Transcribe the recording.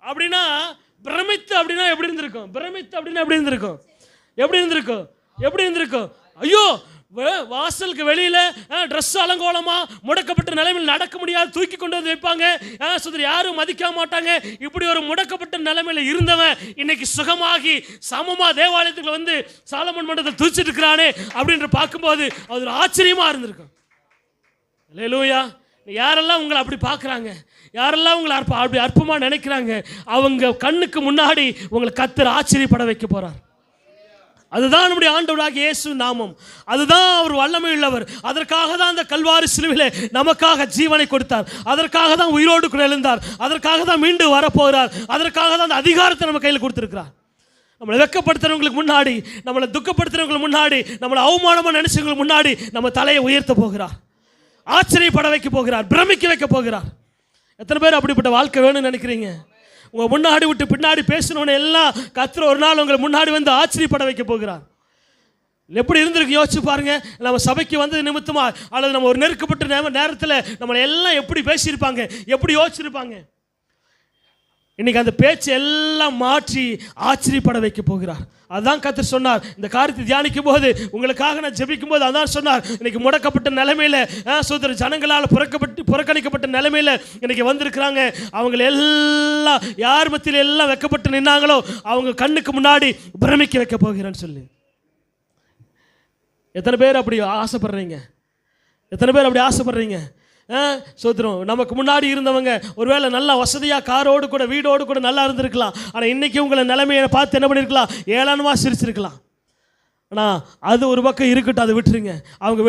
அப்படின்னா பிரமித்து அப்படின்னா எப்படி இருந்திருக்கும்? பிரமித்து அப்படின்னா எப்படி இருந்திருக்கும்? எப்படி இருந்திருக்கும்? எப்படி இருந்திருக்கும்? ஐயோ, வாசலுக்கு வெளியில் ட்ரெஸ் அலங்கோலமா முடக்கப்பட்ட நிலைமையில் நடக்க முடியாது, தூக்கி கொண்டு வந்து வைப்பாங்க, யாரும் மதிக்க மாட்டாங்க. இப்படி ஒரு முடக்கப்பட்ட நிலைமையில் இருந்தவன் இன்னைக்கு சுகமாகி சமமா தேவாலயத்துக்கு வந்து சாலமோன் மண்டபத்தை துதிச்சிட்டு இருக்கிறானே அப்படின்ற பார்க்கும்போது அது ஒரு ஆச்சரியமா இருந்திருக்கும். அல்லேலூயா. யாரெல்லாம் உங்களை அப்படி பார்க்குறாங்க, யாரெல்லாம் உங்களை அப்படி அற்பமாக நினைக்கிறாங்க, அவங்க கண்ணுக்கு முன்னாடி உங்களை கர்த்தர் ஆச்சரியப்பட வைக்க போறார். அதுதான் நம்முடைய ஆண்டவராகிய இயேசு நாமம். அதுதான் அவர் வல்லமை உள்ளவர். அதற்காக தான் அந்த கல்வாரி சிலுவையிலே நமக்காக ஜீவனை கொடுத்தார். அதற்காக தான் உயிரோடு கூட எழுந்தார். அதற்காக தான் மீண்டு வரப்போகிறார். அதற்காக தான் அந்த அதிகாரத்தை நம்ம கையில் கொடுத்துருக்கிறார். நம்மளை வெக்கப்படுத்துறவங்களுக்கு முன்னாடி, நம்மளை துக்கப்படுத்துறவங்களுக்கு முன்னாடி, நம்மளை அவமானமாக நினைச்சவங்களுக்கு முன்னாடி நம்ம தலையை உயர்த்த போகிறார். ஆச்சரியப்பட வைக்க போகிறார். பிரமிக்க வைக்க போகிறார். எத்தனை பேர் அப்படிப்பட்ட வாழ்க்கை வேணும்னு நினைக்கிறீங்க? உங்கள் முன்னாடி விட்டு பின்னாடி பேசினவனை எல்லாம் கர்த்தர் ஒரு நாள் உங்களை முன்னாடி வந்து ஆச்சரியப்பட வைக்க போகிறார். எப்படி இருந்திருக்கு யோசிச்சு பாருங்க. நம்ம சபைக்கு வந்து நிமித்தமா அல்லது நம்ம ஒரு நெருக்கப்பட்ட நேரத்தில் நம்மளை எல்லாம் எப்படி பேசியிருப்பாங்க, எப்படி யோசிச்சிருப்பாங்க. இன்னைக்கு அந்த பேச்சு எல்லாம் மாற்றி ஆச்சரியப்பட வைக்க போகிறார். அதான் கர்த்தர் சொன்னார். இந்த காரியத்தை தியானிக்கும் போது, உங்களுக்காக நான் ஜெபிக்கும் போது அதான் சொன்னார். இன்னைக்கு முடக்கப்பட்ட நிலைமையில ஜனங்களால் புறக்கணிக்கப்பட்ட நிலைமையில இன்னைக்கு வந்திருக்கிறாங்க. அவங்க எல்லாம் யார் மத்தியில் எல்லாம் வெக்கப்பட்டு நின்னாங்களோ அவங்க கண்ணுக்கு முன்னாடி பிரமிக்க வைக்க போகிறேன்னு சொல்லி. எத்தனை பேர் அப்படி ஆசைப்படுறீங்க? எத்தனை பேர் அப்படி ஆசைப்படுறீங்க? சோத்திரம். நமக்கு முன்னாடி இருந்தவங்க ஒருவேளை நல்லா வசதியாக காரோடு கூட வீடோடு கூட நல்லா இருந்திருக்கலாம். ஆனால் இன்றைக்கி உங்களை நிலைமையை பார்த்து என்ன பண்ணியிருக்கலாம்? ஏளனமாக சிரிச்சிருக்கலாம். ஆனால் அது ஒரு பக்கம் இருக்கட்டும், அதை விட்டுருங்க. அவங்க